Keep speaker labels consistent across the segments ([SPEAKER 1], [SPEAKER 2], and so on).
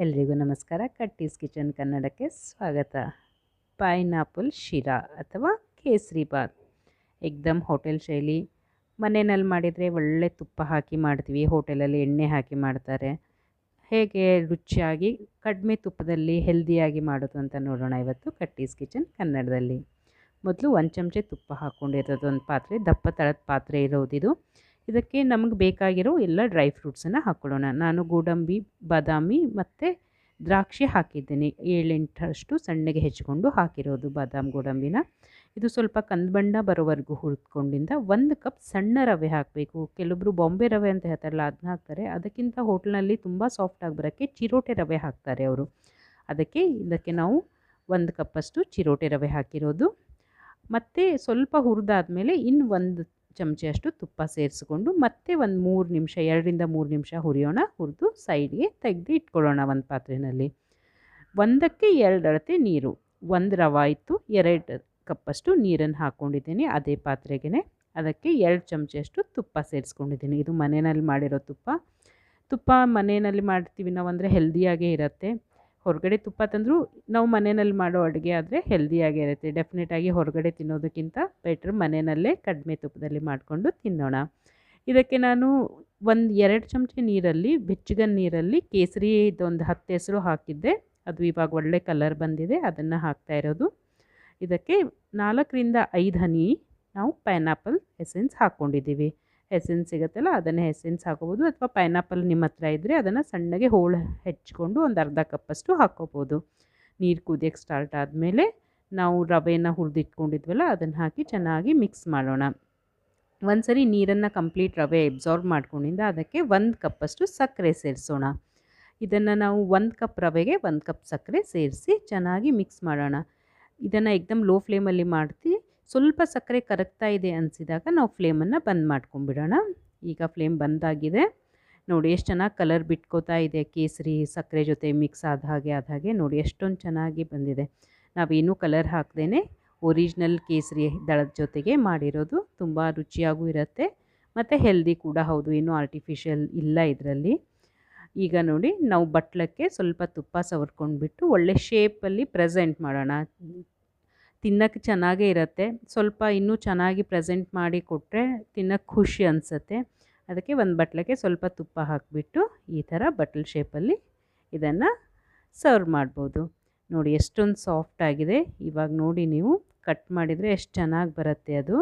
[SPEAKER 1] ಎಲ್ರಿಗೂ ನಮಸ್ಕಾರ. ಕಟ್ಟೀಸ್ ಕಿಚನ್ ಕನ್ನಡಕ್ಕೆ ಸ್ವಾಗತ. ಪೈನಾಪಲ್ ಶಿರಾ ಅಥವಾ ಕೇಸರಿ ಬಾತ್ ಏಕ್ದಮ್ ಹೋಟೆಲ್ ಶೈಲಿ. ಮನೆಯಲ್ಲಿ ಮಾಡಿದರೆ ಒಳ್ಳೆ ತುಪ್ಪ ಹಾಕಿ ಮಾಡ್ತೀವಿ, ಹೋಟೆಲಲ್ಲಿ ಎಣ್ಣೆ ಹಾಕಿ ಮಾಡ್ತಾರೆ. ಹೇಗೆ ರುಚಿಯಾಗಿ ಕಡಿಮೆ ತುಪ್ಪದಲ್ಲಿ ಹೆಲ್ದಿಯಾಗಿ ಮಾಡೋದು ಅಂತ ನೋಡೋಣ ಇವತ್ತು ಕಟ್ಟೀಸ್ ಕಿಚನ್ ಕನ್ನಡದಲ್ಲಿ. ಮೊದಲು 1 ಚಮಚೆ ತುಪ್ಪ ಹಾಕ್ಕೊಂಡಿರೋದು, ಒಂದು ಪಾತ್ರೆ, ದಪ್ಪ ತಳದ ಪಾತ್ರೆ ಇರೋದಿದು. ಇದಕ್ಕೆ ನಮಗೆ ಬೇಕಾಗಿರೋ ಎಲ್ಲ ಡ್ರೈ ಫ್ರೂಟ್ಸನ್ನು ಹಾಕ್ಕೊಳ್ಳೋಣ. ನಾನು ಗೋಡಂಬಿ, ಬಾದಾಮಿ ಮತ್ತು ದ್ರಾಕ್ಷಿ ಹಾಕಿದ್ದೀನಿ. 7-8 ಸಣ್ಣಗೆ ಹೆಚ್ಚಿಕೊಂಡು ಹಾಕಿರೋದು ಬಾದಾಮಿ ಗೋಡಂಬಿನ. ಇದು ಸ್ವಲ್ಪ ಕಂದು ಬಣ್ಣ ಬರೋವರೆಗೂ ಹುರಿದ್ಕೊಂಡಿಂದ 1 ಕಪ್ ಸಣ್ಣ ರವೆ ಹಾಕಬೇಕು. ಕೆಲವೊಬ್ಬರು ಬಾಂಬೆ ರವೆ ಅಂತ ಹೇಳ್ತಾರಲ್ಲ ಅದನ್ನ ಹಾಕ್ತಾರೆ. ಅದಕ್ಕಿಂತ ಹೋಟ್ಲಲ್ಲಿ ತುಂಬ ಸಾಫ್ಟಾಗಿ ಬರೋಕ್ಕೆ ಚಿರೋಟೆ ರವೆ ಹಾಕ್ತಾರೆ ಅವರು. ಇದಕ್ಕೆ ನಾವು 1 ಕಪ್ಪಷ್ಟು ಚಿರೋಟೆ ರವೆ ಹಾಕಿರೋದು. ಮತ್ತು ಸ್ವಲ್ಪ ಹುರಿದಾದ್ಮೇಲೆ ಇನ್ನು 1 ಚಮಚೆಯಷ್ಟು ತುಪ್ಪ ಸೇರಿಸ್ಕೊಂಡು ಮತ್ತೆ ಒಂದು 3 ನಿಮಿಷ, 2ರಿಂದ 3 ನಿಮಿಷ ಹುರಿಯೋಣ. ಹುರಿದು ಸೈಡ್ಗೆ ತೆಗೆದು ಇಟ್ಕೊಳ್ಳೋಣ ಒಂದು ಪಾತ್ರೆಯಲ್ಲಿ. 1ಕ್ಕೆ 2 ಅಳತೆ ನೀರು, 1 ರವೆ ಇತ್ತು, 2 ಕಪ್ಪಷ್ಟು ನೀರನ್ನು ಹಾಕ್ಕೊಂಡಿದ್ದೀನಿ ಅದೇ ಪಾತ್ರೆಗೆ. ಅದಕ್ಕೆ 2 ಚಮಚೆಯಷ್ಟು ತುಪ್ಪ ಸೇರಿಸ್ಕೊಂಡಿದ್ದೀನಿ. ಇದು ಮನೆಯಲ್ಲಿ ಮಾಡಿರೋ ತುಪ್ಪ ಮನೆಯಲ್ಲಿ ಮಾಡ್ತೀವಿ ನಾವು ಅಂದರೆ ಹೆಲ್ದಿಯಾಗೇ ಇರುತ್ತೆ. ಹೊರಗಡೆ ತುಪ್ಪ ತಂದರೂ ನಾವು ಮನೆಯಲ್ಲಿ ಮಾಡೋ ಅಡುಗೆ ಆದರೆ ಹೆಲ್ದಿಯಾಗೇ ಇರುತ್ತೆ. ಡೆಫಿನೆಟಾಗಿ ಹೊರಗಡೆ ತಿನ್ನೋದಕ್ಕಿಂತ ಬೆಟ್ರ್ ಮನೆಯಲ್ಲೇ ಕಡಿಮೆ ತುಪ್ಪದಲ್ಲಿ ಮಾಡಿಕೊಂಡು ತಿನ್ನೋಣ. ಇದಕ್ಕೆ ನಾನು 2 ಚಮಚೆ ನೀರಲ್ಲಿ, ಬೆಚ್ಚಗಿನ ನೀರಲ್ಲಿ ಕೇಸರಿ ಒಂದು 10 ಹೆಸರು ಹಾಕಿದ್ದೆ. ಅದು ಇವಾಗ ಒಳ್ಳೆ ಕಲರ್ ಬಂದಿದೆ, ಅದನ್ನು ಹಾಕ್ತಾ ಇರೋದು. ಇದಕ್ಕೆ 4ರಿಂದ 5 ಹನಿ ನಾವು ಪೈನಾಪಲ್ ಎಸೆನ್ಸ್ ಹಾಕ್ಕೊಂಡಿದ್ದೀವಿ. ಎಸೆನ್ಸ್ ಸಿಗುತ್ತಲ್ಲ ಅದನ್ನೇ ಎಸೆನ್ಸ್ ಹಾಕೋಬೋದು, ಅಥವಾ ಪೈನಾಪಲ್ ನಿಮ್ಮ ಹತ್ರ ಇದ್ದರೆ ಅದನ್ನು ಸಣ್ಣಗೆ ಹೋಳು ಹೆಚ್ಚಿಕೊಂಡು ಒಂದು ಅರ್ಧ ಕಪ್ಪಷ್ಟು ಹಾಕ್ಕೋಬೋದು. ನೀರು ಕುದಿಯೋಕ್ಕೆ ಸ್ಟಾರ್ಟ್ ಆದಮೇಲೆ ನಾವು ರವೆನ ಹುರಿದಿಟ್ಕೊಂಡಿದ್ವಲ್ಲ ಅದನ್ನು ಹಾಕಿ ಚೆನ್ನಾಗಿ ಮಿಕ್ಸ್ ಮಾಡೋಣ. ಒಂದು ಸರಿ ನೀರನ್ನು ಕಂಪ್ಲೀಟ್ ರವೆ ಎಬ್ಸಾರ್ಬ್ ಮಾಡ್ಕೊಂಡಿಂದ ಅದಕ್ಕೆ 1 ಕಪ್ಪಷ್ಟು ಸಕ್ಕರೆ ಸೇರಿಸೋಣ. ಇದನ್ನು ನಾವು 1 ಕಪ್ ರವೆಗೆ 1 ಕಪ್ ಸಕ್ಕರೆ ಸೇರಿಸಿ ಚೆನ್ನಾಗಿ ಮಿಕ್ಸ್ ಮಾಡೋಣ. ಇದನ್ನು ಏಕ್ದಮ್ ಲೋ ಫ್ಲೇಮಲ್ಲಿ ಮಾಡ್ತೀವಿ. ಸ್ವಲ್ಪ ಸಕ್ಕರೆ ಕರಗ್ತಾ ಇದೆ ಅನಿಸಿದಾಗ ನಾವು ಫ್ಲೇಮನ್ನು ಬಂದ್ ಮಾಡ್ಕೊಂಬಿಡೋಣ. ಈಗ ಫ್ಲೇಮ್ ಬಂದಾಗಿದೆ ನೋಡಿ, ಎಷ್ಟು ಚೆನ್ನಾಗಿ ಕಲರ್ ಬಿಟ್ಕೋತಾ ಇದೆ. ಕೇಸರಿ ಸಕ್ಕರೆ ಜೊತೆ ಮಿಕ್ಸ್ ಆದ ಹಾಗೆ ನೋಡಿ ಎಷ್ಟೊಂದು ಚೆನ್ನಾಗಿ ಬಂದಿದೆ. ನಾವೇನೂ ಕಲರ್ ಹಾಕ್ದೇ ಒರಿಜಿನಲ್ ಕೇಸರಿ ದಳದ ಜೊತೆಗೆ ಮಾಡಿರೋದು. ತುಂಬ ರುಚಿಯಾಗೂ ಇರುತ್ತೆ ಮತ್ತು ಹೆಲ್ದಿ ಕೂಡ ಹೌದು, ಏನೂ ಆರ್ಟಿಫಿಷಿಯಲ್ ಇಲ್ಲ ಇದರಲ್ಲಿ. ಈಗ ನೋಡಿ ನಾವು ಬಟ್ಲಕ್ಕೆ ಸ್ವಲ್ಪ ತುಪ್ಪ ಸವರ್ಕೊಂಡ್ಬಿಟ್ಟು ಒಳ್ಳೆ ಶೇಪಲ್ಲಿ ಪ್ರೆಸೆಂಟ್ ಮಾಡೋಣ. ತಿನ್ನೋಕ್ಕೆ ಚೆನ್ನಾಗೇ ಇರುತ್ತೆ. ಸ್ವಲ್ಪ ಇನ್ನೂ ಚೆನ್ನಾಗಿ ಪ್ರೆಸೆಂಟ್ ಮಾಡಿ ಕೊಟ್ಟರೆ ತಿನ್ನೋಕ್ಕೆ ಖುಷಿ ಅನಿಸುತ್ತೆ. ಅದಕ್ಕೆ ಒಂದು ಬಟ್ಲಕ್ಕೆ ಸ್ವಲ್ಪ ತುಪ್ಪ ಹಾಕಿಬಿಟ್ಟು ಈ ಥರ ಬಟ್ಲ್ ಶೇಪಲ್ಲಿ ಇದನ್ನು ಸರ್ವ್ ಮಾಡ್ಬೋದು. ನೋಡಿ ಎಷ್ಟೊಂದು ಸಾಫ್ಟಾಗಿದೆ. ಇವಾಗ ನೋಡಿ ನೀವು ಕಟ್ ಮಾಡಿದರೆ ಎಷ್ಟು ಚೆನ್ನಾಗಿ ಬರುತ್ತೆ. ಅದು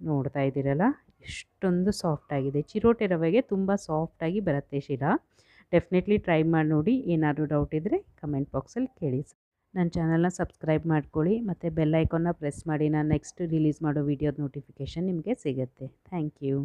[SPEAKER 1] ನೋಡ್ತಾ ಇದ್ದೀರಲ್ಲ ಎಷ್ಟೊಂದು ಸಾಫ್ಟಾಗಿದೆ. ಚಿರೋಟೆ ರವೆಗೆ ತುಂಬ ಸಾಫ್ಟಾಗಿ ಬರುತ್ತೆ ಶಿರಾ. ಡೆಫಿನೆಟ್ಲಿ ಟ್ರೈ ಮಾಡಿ ನೋಡಿ. ಏನಾದರೂ ಡೌಟ್ ಇದ್ದರೆ ಕಮೆಂಟ್ ಬಾಕ್ಸಲ್ಲಿ ಕೇಳಿ. ನನ್ನ ಚಾನಲ್ನ ಸಬ್ಸ್ಕ್ರೈಬ್ ಮಾಡ್ಕೊಳ್ಳಿ ಮತ್ತು ಬೆಲ್ ಐಕಾನ್ನ ಪ್ರೆಸ್ ಮಾಡಿ. ನಾನು ನೆಕ್ಸ್ಟ್ ರಿಲೀಸ್ ಮಾಡೋ ವೀಡಿಯೋದ ನೋಟಿಫಿಕೇಷನ್ ನಿಮಗೆ ಸಿಗುತ್ತೆ. Thank you.